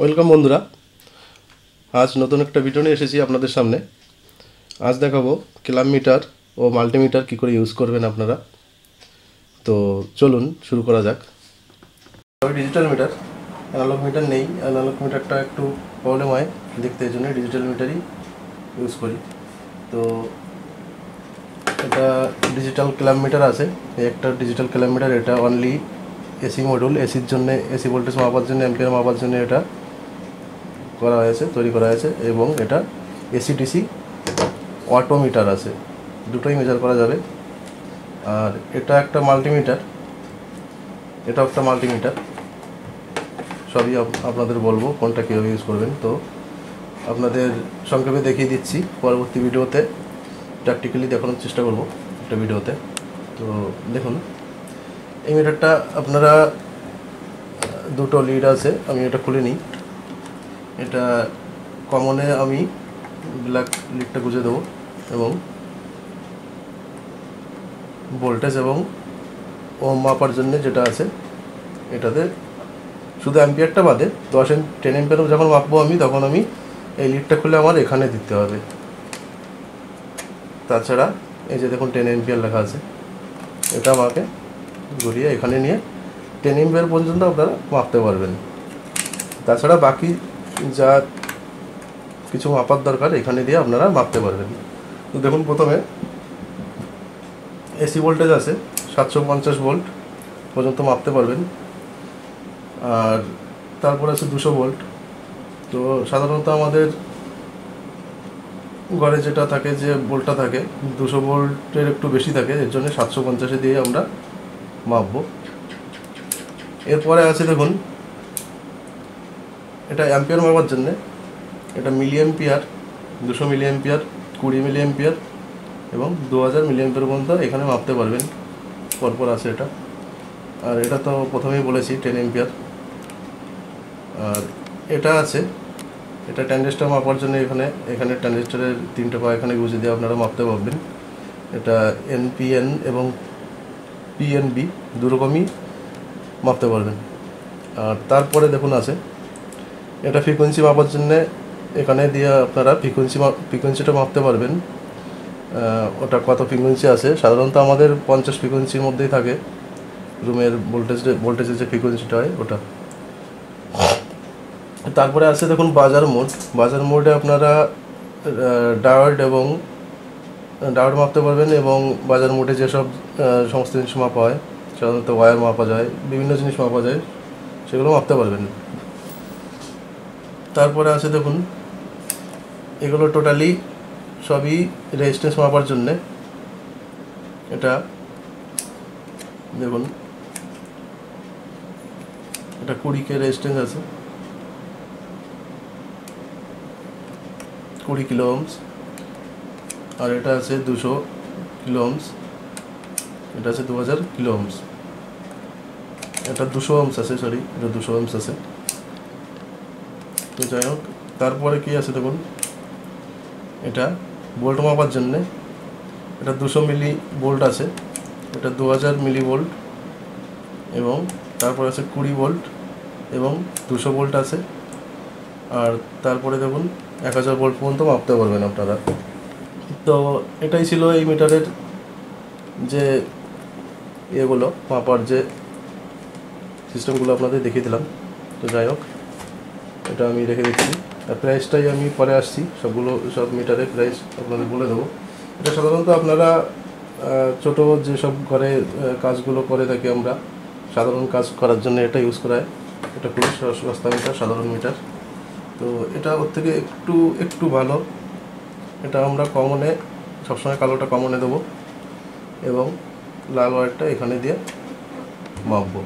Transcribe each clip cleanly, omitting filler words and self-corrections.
Welcome বন্ধুরা, আজ নতুন একটা ভিডিও নিয়ে এসেছি আপনাদের সামনে। আজ দেখাবো ক্লাব মিটার ও মাল্টিমিটার কী করে ইউজ করবেন আপনারা। তো চলুন শুরু করা যাক। ডিজিটাল মিটার, অ্যানালগ মিটার নেই। অ্যানালগ মিটারটা একটু প্রবলেম হয় দেখতে, এই জন্য ডিজিটাল মিটারই ইউজ করি। তো এটা ডিজিটাল ক্লাব মিটার আছে, এই একটা ডিজিটাল ক্লাব মিটার। এটা অনলি এসি মডিউল, এসির জন্য, এসি ভোল্টেজ মাপার জন্য, অ্যাম্পিয়ার মাপার জন্য এটা করা হয়েছে, তৈরি করা হয়েছে। এবং এটা এসিডিসি অটোমিটার আছে, দুটোই মেজার করা যাবে। আর এটা একটা মাল্টিমিটার, এটা একটা মাল্টিমিটার। সবই আপনাদের বলবো কোনটা কীভাবে ইউজ করবেন। তো আপনাদের সংক্ষেপে দেখিয়ে দিচ্ছি, পরবর্তী ভিডিওতে প্র্যাকটিক্যালি দেখানোর চেষ্টা করব একটা ভিডিওতে। তো দেখুন, এই মিটারটা আপনারা দুটো লিড আছে, আমি এটা খুলে নিই। এটা কমনে আমি ব্ল্যাক লিডটা গুঁজে দেবো এবং ভোল্টেজ এবং ওহম মাপার জন্য যেটা আছে এটাতে শুধু অ্যাম্পিয়ারটা বাদে 10 অ্যাম্পিয়ার যখন মাপবো আমি, তখন আমি এই লিডটা খুলে আমার এখানে দিতে হবে। তাছাড়া এই যে দেখুন 10 অ্যাম্পিয়ার লেখা আছে, এটা আমাকে ঘুরিয়ে এখানে নিয়ে 10 অ্যাম্পিয়ার পর্যন্ত আপনারা মাপতে পারবেন। তাছাড়া বাকি যা কিছু মাপার দরকার এখানে দিয়ে আপনারা মাপতে পারবেন। তো দেখুন, প্রথমে এসি ভোল্টেজ আছে 750 ভোল্ট পর্যন্ত মাপতে পারবেন। আর তারপর আছে 200 ভোল্ট। তো সাধারণত আমাদের ঘরে যেটা থাকে, যে ভোল্টটা থাকে 200 ভোল্টের একটু বেশি থাকে, এর জন্য 750 দিয়ে আমরা মাপবো। এরপরে আছে দেখুন, এটা অ্যাম্পিয়ার মাপার জন্যে, এটা milliampere, 200 milliampere, 20 milliampere এবং 2000 মিলি অ্যাম্পিয়ার পর্যন্ত এখানে মাপতে পারবেন। পরপর আছে এটা। আর এটা তো প্রথমেই বলেছি 10 অ্যাম্পিয়ার। আর এটা আছে, এটা ট্রানজিস্টার মাপার জন্য এখানে ট্রানজিস্টারের 3টে পা এখানে গুঁজে দিয়ে আপনারা মাপতে পারবেন। এটা এনপিএন এবং পিএনবি দুরকমই মাপতে পারবেন। আর তারপরে দেখুন আছে, এটা ফ্রিকোয়েন্সি মাপার জন্যে এখানে দিয়ে আপনারা ফ্রিকোয়েন্সিটা মাপতে পারবেন। ওটা কত ফ্রিকোয়েন্সি আছে, সাধারণত আমাদের 50 ফ্রিকোয়েন্সির মধ্যেই থাকে রুমের ভোল্টেজের যে ফ্রিকোয়েন্সিটা হয় ওটা। তারপরে আছে দেখুন বাজার মোড। বাজার মোডে আপনারা ডায়োড মাপতে পারবেন এবং বাজার মোডে যেসব সমস্ত জিনিস মাপা হয়, সাধারণত ওয়্যার মাপা যায়, বিভিন্ন জিনিস মাপা যায়, সেগুলো মাপতে পারবেন। তারপরে আছে দেখুন, এগুলো টোটালি সবই রেজিস্ট্যান্স মাপার জন্যে। এটা দেখুন, এটা 20K রেজিস্ট্যান্স আছে, 20 কিলো ওহমস। আর এটা আছে 200 কিলো ওহমস, এটা আছে 2000 কিলো ওহমস। এটা 200 ওহমস আছে, সরি, এটা 200 ওহমস আছে। তো যাই হোক, তারপরে কি আছে দেখুন, এটা ভোল্ট মাপার জন্যে, এটা 200 মিলি ভোল্ট আছে, এটা 2000 মিলি ভোল্ট এবং তারপরে আছে 20 ভোল্ট এবং 200 ভোল্ট আছে। আর তারপরে দেখুন 1000 ভোল্ট পর্যন্ত মাপতে পারবেন আপনারা। তো এটাই ছিল এই মিটারের যে এগুলো মাপার যে সিস্টেমগুলো আপনাদের দেখিয়ে দিলাম। তো যাই হোক, এটা আমি রেখে দিচ্ছি। আর প্রাইসটাই আমি পরে আসছি, সব মিটারের প্রাইস আপনাদের বলে দেবো। এটা সাধারণত আপনারা ছোটো যেসব ঘরে কাজগুলো করে থাকি আমরা, সাধারণ কাজ করার জন্য এটা ইউজ করা হয়। এটা খুবই সস্তা মিটার, সাধারণ মিটার। তো এটা ওর থেকে একটু ভালো। এটা আমরা কমনে, সবসময় কালোটা কমনে দেবো এবং লাল ওয়্যারটা এখানে দিয়ে মাপবো।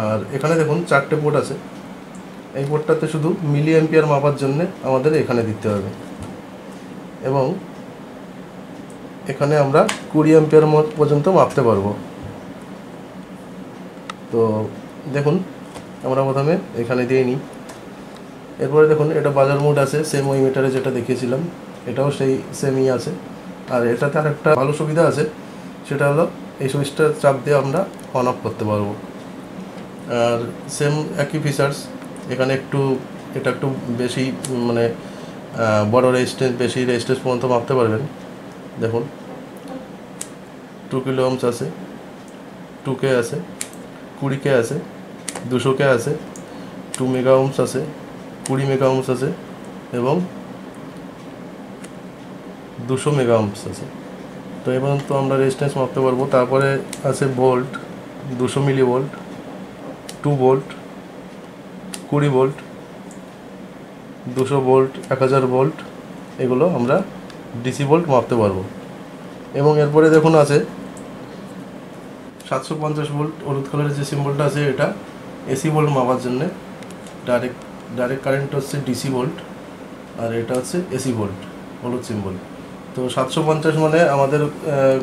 আর এখানে দেখুন 4টে পোর্ট আছে, এই পোর্টটাতে শুধু মিলি অ্যাম্পিয়ার মাপার জন্য আমাদের এখানে দিতে হবে এবং এখানে আমরা 20 অ্যাম্পিয়ার পর্যন্ত মাপতে পারবো। তো দেখুন, আমরা প্রথমে এখানে দিয়ে নিই। এরপরে দেখুন, এটা বাজার মোড আছে, সেম ওই মিটারে যেটা দেখিয়েছিলাম, এটাও সেই সেমই আছে। আর এটাতে আর একটা ভালো সুবিধা আছে, সেটা হলো এই সুইচটা চাপ দিয়ে আমরা অন অফ করতে পারবো। আর সেম একই ফিচার্স, এখানে এটা একটু বেশি মানে বড় রেজিস্ট্যান্স, বেশি রেজিস্ট্যান্স পর্যন্ত মাপতে পারবেন। দেখুন 2 কিলো ওহমস আছে, 2K আছে, 20K আছে, 200K আছে, 2 মেগা ওহমস আছে, 20 মেগা ওহমস আছে এবং 200 মেগা ওহমস আছে। তো এবার তো আমরা রেজিস্ট্যান্স মাপতে পারবো। তারপরে আছে volt, 200 millivolt, 2 volt, 20 volt, 200 volt, 1000 volt, এগুলো আমরা ডিসি ভোল্ট মাপতে পারবো। এবং এরপরে দেখুন আছে 750 ভোল্ট, হলুদ কালারের যে সিম্বলটা আছে এটা এসি ভোল্ট মাপার জন্য। ডাইরেক্ট কারেন্ট হচ্ছে ডিসি ভোল্ট, আর এটা হচ্ছে এসি ভোল্ট, হলুদ সিম্বল। তো 750 মানে আমাদের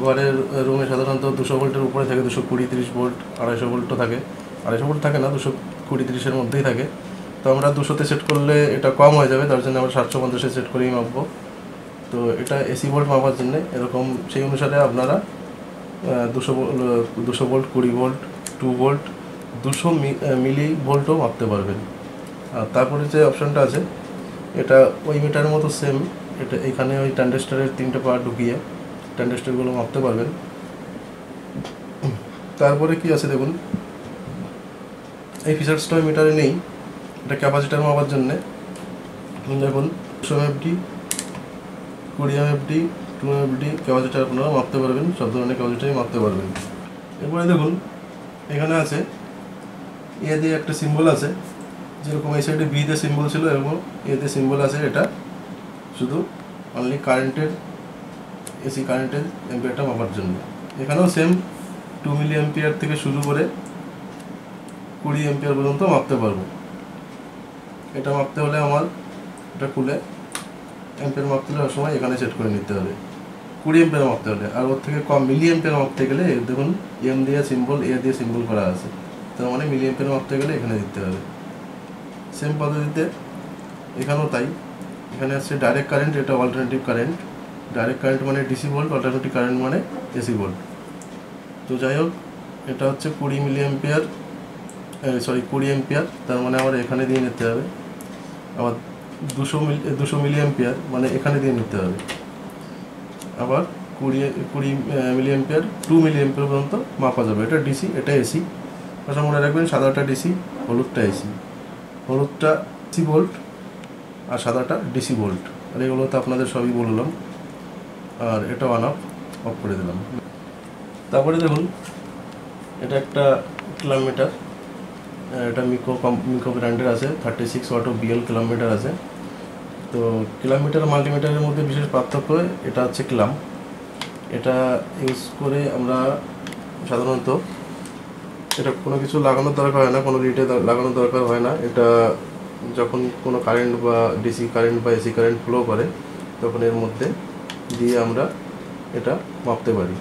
ঘরের রুমে সাধারণত 200 ভোল্টের উপরে থাকে, 220, 30 ভোল্ট, 250 ভোল্টও থাকে। 250 ভোল্ট থাকে না, 220, 30-এর মধ্যেই থাকে। তো আমরা 200-তে সেট করলে এটা কম হয়ে যাবে, তার জন্য আমরা 750-এ সেট করেই মাপবো। তো এটা এসি ভোল্ট মাপার জন্য এরকম সেই অনুসারে আপনারা 200 ভোল্ট, 20 ভোল্ট, 2 ভোল্ট, 200 মিলি ভোল্টও মাপতে পারবেন। আর তারপরে যে অপশানটা আছে এটা ওই মিটারের মতো সেম, এটা এখানে ওই ট্রানজিস্টরের 3টে পার্ট ঢুকিয়ে ট্রানজিস্টরগুলো মাপতে পারবেন। তারপরে কি আছে দেখুন, এই ফিচার্সটা ওই মিটারে নেই, এটা ক্যাপাসিটার মাপার জন্যে। দেখুন 200 এমএফডি, 20 এমএফডি, 2 এমএফডি ক্যাপাসিটার আপনারা মাপতে পারবেন, সব ধরনের ক্যাপাসিটারই মাপতে পারবেন। এরপরে দেখুন এখানে আছে এ দিয়ে একটা সিম্বল আছে, যেরকম এই সাইডে বিতে সিম্বল ছিল এরকম এতে সিম্বল আছে। এটা শুধু অনলি কারেন্টের, এসি কারেন্টের এম্পিয়ারটা মাপার জন্য। এখানেও সেম 2 মিলি এম্পিয়ার থেকে শুরু করে 20 এম্পিয়ার পর্যন্ত মাপতে পারবো। এটা মাপতে হলে আমার এটা খুলে এম্পিয়ার মাপতে হলে সময় এখানে সেট করে নিতে হবে 20 এম্পিয়ার মাপতে হলে। আর ওর থেকে কম মিলি এম্পিয়ার মাপতে গেলে দেখুন এম দিয়ে সিম্বল, এ দিয়ে সিম্বল করা আছে, তার মানে মিলি এম্পিয়ার মাপতে গেলে এখানে দিতে হবে। সেম পদ্ধতিতে এখানেও তাই। এখানে আছে ডাইরেক্ট কারেন্ট, এটা অল্টারনেটিভ কারেন্ট। ডাইরেক্ট কারেন্ট মানে ডিসি ভোল্ট, অল্টারনেটিভ কারেন্ট মানে এসি ভোল্ট। তো যাই হোক, এটা হচ্ছে 20 মিলি এম্পিয়ার, 20 এম্পিয়ার, তার মানে আমার এখানে দিয়ে নিতে হবে। আবার 200 মিলি এম্পিয়ার মানে এখানে দিয়ে নিতে হবে। আবার 20 মিলি এম্পিয়ার, 2 মিলি এম্পিয়ার পর্যন্ত মাপা যাবে। এটা ডিসি, এটা এসি। আচ্ছা মনে রাখবেন, সাদাটা ডিসি, হলুদটা এসি। হলুদটা এসি ভোল্ট আর সাদাটা ডিসি ভোল্ট। আর এগুলো তো আপনাদের সবই বললাম। আর এটা অন অফ করে দিলাম। তারপরে দেখুন এটা একটা কিলোমিটার, এটা মিকো ব্র্যান্ডের আছে, 36 ওয়াট বিএল কিলোমিটার আছে। তো কিলোমিটার মাল্টিমিটারের মধ্যে বিশেষ পার্থক্য, এটা হচ্ছে কিলাম। এটা ইউজ করে আমরা সাধারণত এটা কোনো কিছু লাগানোর দরকার হয় না, কোনো লিটে লাগানোর দরকার হয় না। এটা যখন কোনো কারেন্ট বা ডিসি কারেন্ট বা এসি কারেন্ট ফ্লো করে তখন এর মধ্যে দিয়ে আমরা এটা মাপতে পারি,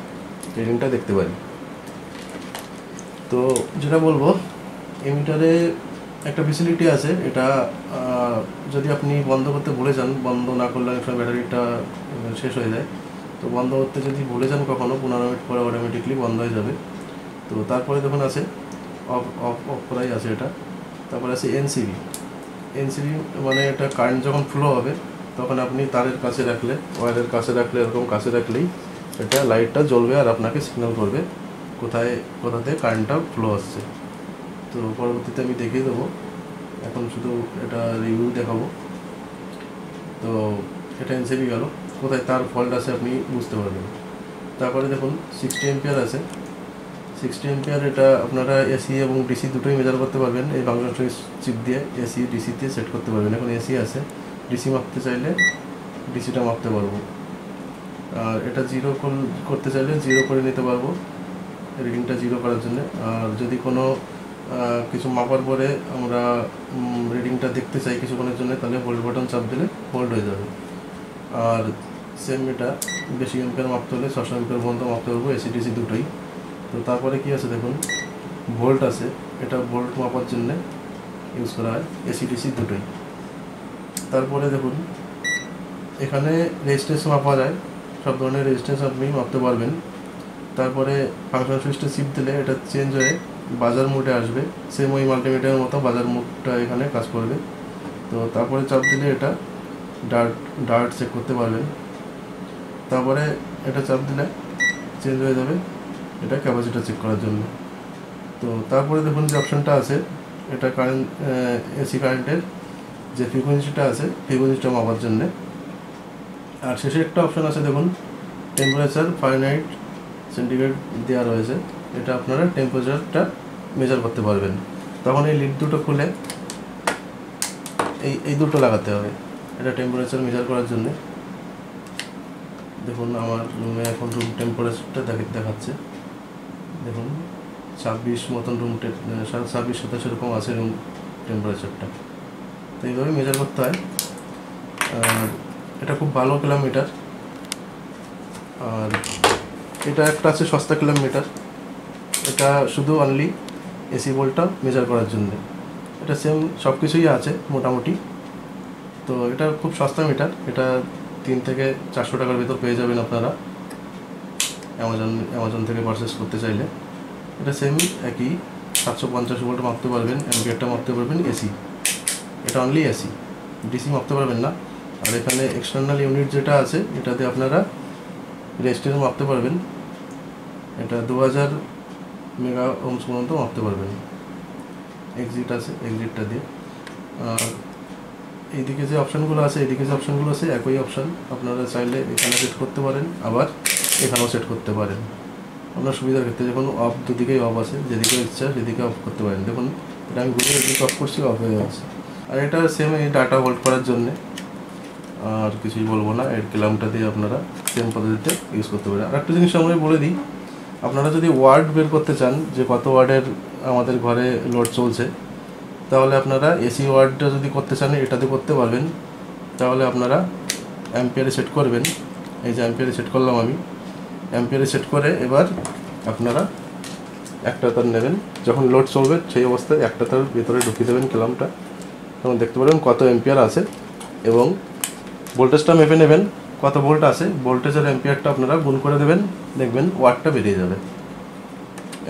রিডিংটা দেখতে পারি। তো যেটা বলবো, এই মিটারে একটা ফেসিলিটি আছে, এটা যদি আপনি বন্ধ করতে ভুলে যান, বন্ধ না করলে অনেক সময় ব্যাটারিটা শেষ হয়ে যায়। তো বন্ধ করতে যদি ভুলে যান কখনও, 15 মিনিট পরে অটোমেটিকলি বন্ধ হয়ে যাবে। তো তারপরে দেখুন আছে অফ অফ অফ করাই আছে এটা। তারপরে আছে এনসিবি। এনসিবি মানে এটা কারেন্ট যখন ফ্লো হবে তখন আপনি তারের কাছে রাখলে, ওয়্যারের কাছে রাখলে, এরকম কাছে রাখলেই এটা লাইটটা জ্বলবে আর আপনাকে সিগন্যাল করবে কোথাতে কারেন্টটা ফ্লো আসছে। তো পরবর্তীতে আমি দেখিয়ে দেবো, এখন শুধু এটা রিভিউ দেখাবো। তো এটা এনসিবি গেল, কোথায় তার ফল্ট আছে আপনি বুঝতে পারবেন। তারপরে দেখুন 60 এম্পিয়ার আছে। 60 এম্পিয়ার এটা আপনারা এসি এবং ডিসি দুটোই মেজার করতে পারবেন। এই ফাংশন সুইচ চিপ দিয়ে এসি ডিসিতে সেট করতে পারবেন। এখন এসি আছে, ডিসি মাপতে চাইলে ডিসিটা মাপতে পারবো। আর এটা জিরো করতে চাইলে জিরো করে নিতে পারবো, রিডিংটা জিরো করার জন্য। আর যদি কোনো কিছু মাপার পরে আমরা রিডিংটা দেখতে চাই কিছুক্ষণের জন্য, তাহলে হোল্ড বাটন চাপ দিলে হোল্ড হয়ে যাবে। আর সেম এটা বেশি এম্পিয়ার মাপতে হলে 600 এম্পিয়ার পর্যন্ত মাপতে পারবো, এসি ডিসি দুটোই। তো তারপরে কি আছে দেখুন, ভোল্ট আছে, এটা ভোল্ট মাপার জন্য ইউজ করা হয়, এসি ডিসি দুটোই। তারপরে দেখুন এখানে রেজিস্ট্যান্স মাপা যায়, সব ধরনের রেজিস্ট্যান্স আপনি মাপতে পারবেন। তারপরে ফাংশন সুইচটা চিপ দিলে এটা চেঞ্জ হয়ে বাজার মোডে আসবে, সেম ওই মাল্টিমিটারের মতো বাজার মোডটা এখানে কাজ করবে। তো তারপরে চাপ দিলে এটা ডার্ট চেক করতে পারবেন। তারপরে এটা চাপ দিলে চেঞ্জ হয়ে যাবে এটা ক্যাপাসিটার চেক করার জন্য। তো তারপরে দেখুন যে অপশানটা আছে, এটা কারেন্ট এসি কারেন্টের যে ফ্রিকোয়েন্সিটা আছে ফ্রিকোয়েন্সিটা মাপার জন্যে। আর শেষে একটা অপশান আছে দেখুন, টেম্পারেচার ফারেনহাইট সেন্টিগ্রেড দেওয়া রয়েছে, এটা আপনারা টেম্পারেচারটা মেজার করতে পারবেন। তখন এই লিড দুটো খুলে এই দুটো লাগাতে হবে এটা টেম্পারেচার মেজার করার জন্য। দেখুন আমার রুমে এখন রুম টেম্পারেচারটা দেখাচ্ছে, দেখুন 26 মতন রুম 26-27 এরকম আছে রুম টেম্পারেচারটা। তো এইভাবে মেজার করতে হয়। আর এটা খুব ভালো কিলোমিটার। আর এটা একটা আছে সস্তা কিলোমিটার, এটা শুধু অনলি এসি ভোল্টটা মেজার করার জন্য। এটা সেম সব কিছুই আছে মোটামুটি। তো এটা খুব সস্তা মিটার, এটা 3 থেকে 400 টাকার ভিতর পেয়ে যাবেন আপনারা অ্যামাজন থেকে পারচেস করতে চাইলে। এটা সেম একই 750 ভোল্ট মাপতে পারবেন, অ্যাম্পিয়ারটা মাপতে পারবেন এসি, এটা অনলি এসি, ডিসি মাপতে পারবেন না। আর এখানে এক্সটার্নাল ইউনিট যেটা আছে এটাতে আপনারা রেজিস্ট্যান্স মাপতে পারবেন, এটা 2000 মেগা ওহমস পর্যন্ত মাপতে পারবেন। এক্সিট আছে, এক্সিটটা দিয়ে। আর এইদিকে যে অপশানগুলো আছে একই অপশান, আপনারা চাইলে এখানে সেট করতে পারেন, আবার এখানেও সেট করতে পারেন আপনার সুবিধার ক্ষেত্রে। যখন অফ, দুদিকেই অফ আছে, যেদিকে ইচ্ছা সেদিকে অফ করতে পারেন। দেখুন এটা আমি ঘুরে এদিকে অফ করছি, অফ হয়ে যাচ্ছে। আর এটা সেম এই ডাটা হোল্ড করার জন্যে, আর কিছুই বলবো না। এর কিলোমিটার দিয়ে আপনারা সেম পদ্ধতিতে ইউজ করতে পারেন। আর একটা জিনিস আমরা বলে দিই, আপনারা যদি ওয়ার্ড বের করতে চান যে কত ওয়ার্ডের আমাদের ঘরে লোড চলছে, তাহলে আপনারা এসি ওয়ার্ডটা যদি করতে চান এটাতে করতে পারবেন। তাহলে আপনারা অ্যাম্পিয়ারে সেট করবেন, এই যে অ্যাম্পিয়ারে সেট করলাম আমি, অ্যাম্পিয়ারে সেট করে এবার আপনারা একটা তার নেবেন, যখন লোড চলবে সেই অবস্থায় একটা তার ভিতরে ঢুকিয়ে দেবেন কিলোমটা, তখন দেখতে পারবেন কত অ্যাম্পিয়ার আছে, এবং ভোল্টেজটা মেপে নেবেন কত ভোল্ট আছে, ভোল্টেজের অ্যাম্পিয়ারটা আপনারা গুণ করে দেবেন, দেখবেন ওয়াটটা বেরিয়ে যাবে।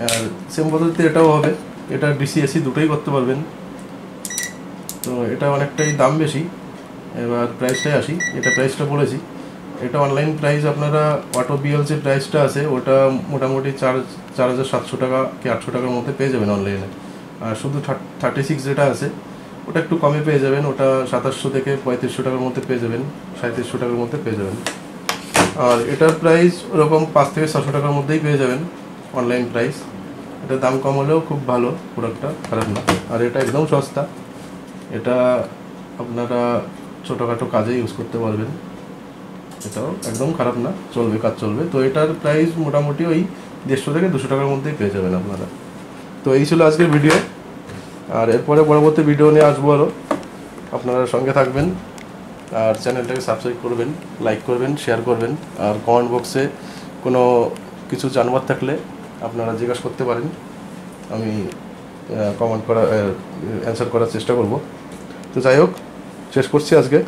আর সেম পদ্ধতিতে এটাও হবে, এটা ডিসি এসি দুটোই করতে পারবেন। তো এটা অনেকটাই দাম বেশি। এবার প্রাইসটাই আসি, এটা প্রাইসটা বলেছি, এটা অনলাইন প্রাইস আপনারা অটো বিএল যে প্রাইসটা আছে ওটা মোটামুটি 4700 টাকা কি 800 টাকার মধ্যে পেয়ে যাবেন অনলাইনে। আর শুধু 36 যেটা আছে ওটা একটু কমে পেয়ে যাবেন, ওটা 2700 থেকে 3500 টাকার মধ্যে পেয়ে যাবেন, 3700 টাকার মধ্যে পেয়ে যাবেন। আর এটার প্রাইস ওরকম 5 থেকে 600 টাকার মধ্যেই পেয়ে যাবেন অনলাইন প্রাইস। এটা দাম কম হলেও খুব ভালো প্রোডাক্টটা, খারাপ না। আর এটা একদম সস্তা, এটা আপনারা ছোটোখাটো কাজে ইউজ করতে পারবেন, এটাও একদম খারাপ না, চলবে, কাজ চলবে। তো এটার প্রাইস মোটামুটি ওই 150 থেকে 200 টাকার মধ্যেই পেয়ে যাবেন আপনারা। তো এই ছিল আজকের ভিডিও, আর এরপরে পরবর্তী ভিডিও নিয়ে আসবো আরও, আপনারা সঙ্গে থাকবেন। আর চ্যানেলটাকে সাবস্ক্রাইব করবেন, লাইক করবেন, শেয়ার করবেন। আর কমেন্ট বক্সে কোনো কিছু জানবার থাকলে আপনারা জিজ্ঞাসা করতে পারেন, আমি অ্যান্সার করার চেষ্টা করব। তো যাই হোক, শেষ করছি আজকে।